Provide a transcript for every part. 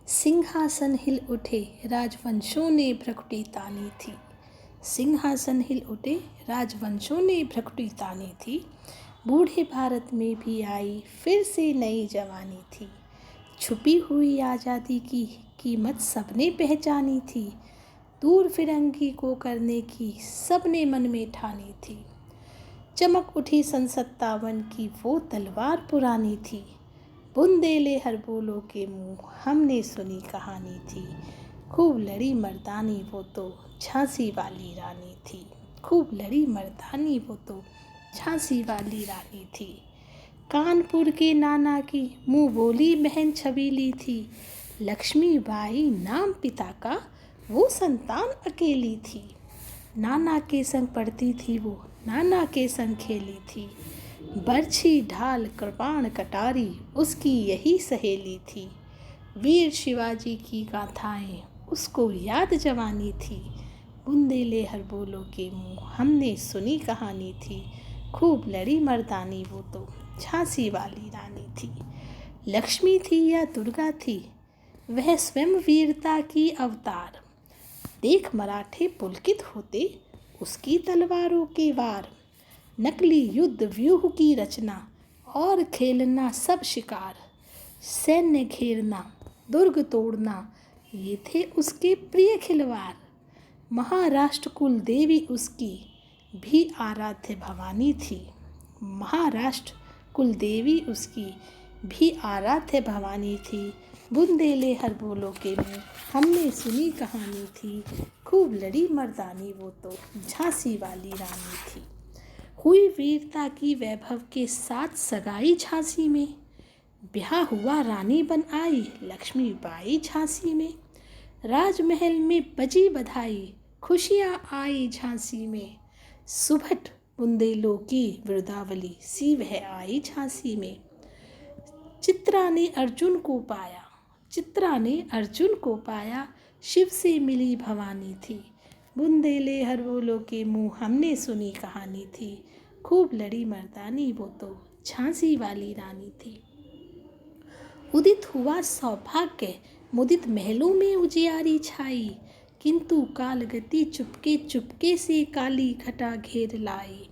सिंहासन हिल उठे राजवंशों ने भ्रकुटी तानी थी। सिंहासन हिल उठे राजवंशों ने भ्रकुटी तानी थी। बूढ़े भारत में भी आई फिर से नई जवानी थी। छुपी हुई आज़ादी की कीमत सबने पहचानी थी। दूर फिरंगी को करने की सबने मन में ठानी थी। चमक उठी सन 57 की वो तलवार पुरानी थी। बुंदेले हर बोलों के मुँह हमने सुनी कहानी थी। खूब लड़ी मर्दानी वो तो झांसी वाली रानी थी। खूब लड़ी मर्दानी वो तो झांसी वाली रानी थी। कानपुर के नाना की मुँह बोली बहन छबीली थी। लक्ष्मीबाई नाम पिता का वो संतान अकेली थी। नाना के संग पढ़ती थी वो, नाना के संग खेली थी। बरछी ढाल कृपाण कटारी उसकी यही सहेली थी। वीर शिवाजी की गाथाएं उसको याद जवानी थी। बुंदेले हर बोलों के मुँह हमने सुनी कहानी थी। खूब लड़ी मर्दानी वो तो झांसी वाली रानी थी। लक्ष्मी थी या दुर्गा थी वह स्वयं वीरता की अवतार। देख मराठे पुलकित होते उसकी तलवारों के वार। नकली युद्ध व्यूह की रचना और खेलना सब शिकार। सैन्य घेरना दुर्ग तोड़ना ये थे उसके प्रिय खिलवाड़। महाराष्ट्र कुल देवी उसकी भी आराध्य भवानी थी। महाराष्ट्र कुल देवी उसकी भी आराध्य भवानी थी। बुंदेले हर बोलों के मुँह हमने सुनी कहानी थी। खूब लड़ी मर्दानी वो तो झांसी वाली रानी थी। हुई वीरता की वैभव के साथ सगाई झांसी में। ब्याह हुआ रानी बन आई लक्ष्मीबाई झांसी में। राजमहल में बजी बधाई खुशियाँ आई झांसी में। सुभट बुंदेलों की वृदावली सी वह आई झांसी में। चित्रा ने अर्जुन को पाया, चित्रा ने अर्जुन को पाया, शिव से मिली भवानी थी। बुंदेले हर बोलों के मुँह हमने सुनी कहानी थी। खूब लड़ी मर्दानी वो तो झांसी वाली रानी थी। उदित हुआ सौभाग्य मुदित महलों में उजियारी छाई। किंतु कालगति चुपके चुपके से काली घटा घेर लाई।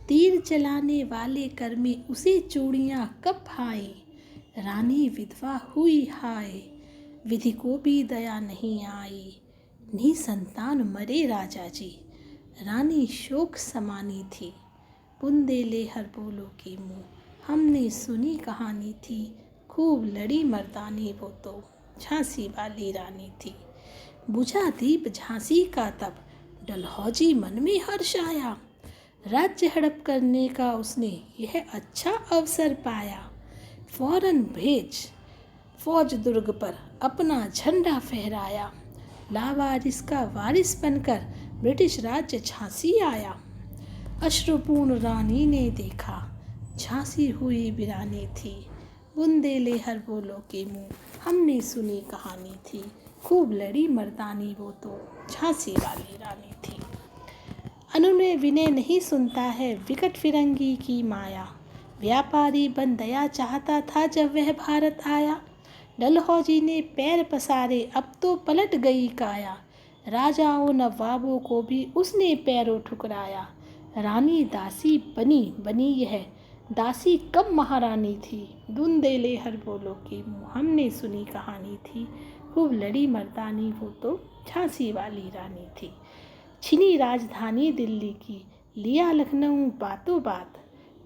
तीर चलाने वाले कर में उसे चूड़ियाँ कब भाई। रानी विधवा हुई हाय विधि को भी दया नहीं आई। निसंतान मरे राजा जी रानी शोक समानी थी। बुंदेले हर बोलों के मुँह हमने सुनी कहानी थी। खूब लड़ी मर्दानी वो तो झांसी वाली रानी थी। बुझा दीप झांसी का तब डलहौजी मन में हर्ष आया। राज्य हड़प करने का उसने यह अच्छा अवसर पाया। फौरन भेज फौज दुर्ग पर अपना झंडा फहराया। लावारिस का वारिस बनकर ब्रिटिश राज्य झांसी आया। अश्रुपूर्ण रानी ने देखा झांसी हुई वीरानी थी। बुंदेले हर बोलों के मुँह हमने सुनी कहानी थी। खूब लड़ी मर्दानी वो तो झांसी वाली रानी थी। अनुनय विनय नहीं सुनता है विकट फिरंगी की माया। व्यापारी बन दया चाहता था जब वह भारत आया। डलहौजी ने पैर पसारे अब तो पलट गई काया। राजाओं नवाबों को भी उसने पैरों ठुकराया। रानी दासी बनी बनी यह दासी कब महारानी थी। बुंदेले हर बोलों के मुँह हमने सुनी कहानी थी। खूब लड़ी मर्दानी वो तो झांसी वाली रानी थी। छिनी राजधानी दिल्ली की लिया लखनऊ बातों बात।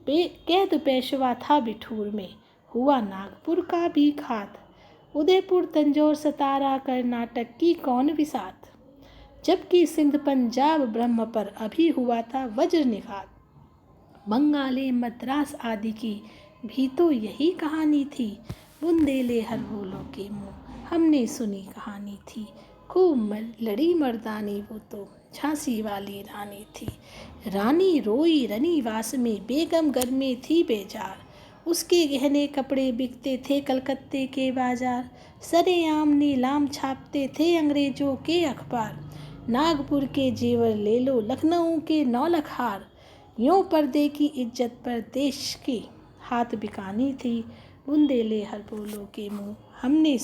कैद पेशवा था बिठूर में हुआ नागपुर का भी घात। उदयपुर तंजौर सतारा कर्नाटक की कौन बिसात। जबकि सिंध पंजाब ब्रह्म पर अभी हुआ था वज्र निघात। बंगाली मद्रास आदि की भी तो यही कहानी थी। बुंदेले हर बोलों के मुँह हमने सुनी कहानी थी। खूब लड़ी मर्दानी वो तो झांसी वाली रानी थी। रानी रोई रनिवास में बेगम घर में थी बेजार। उसके गहने कपड़े बिकते थे कलकत्ते के बाजार। सरेआम नीलाम छापते थे अंग्रेजों के अखबार। नागपुर के जेवर ले लो लखनऊ के नौलख हार। यूँ पर्दे की इज्जत पर देश की हाथ बिकानी थी। बुंदेले हर बोलों के मुँह हमने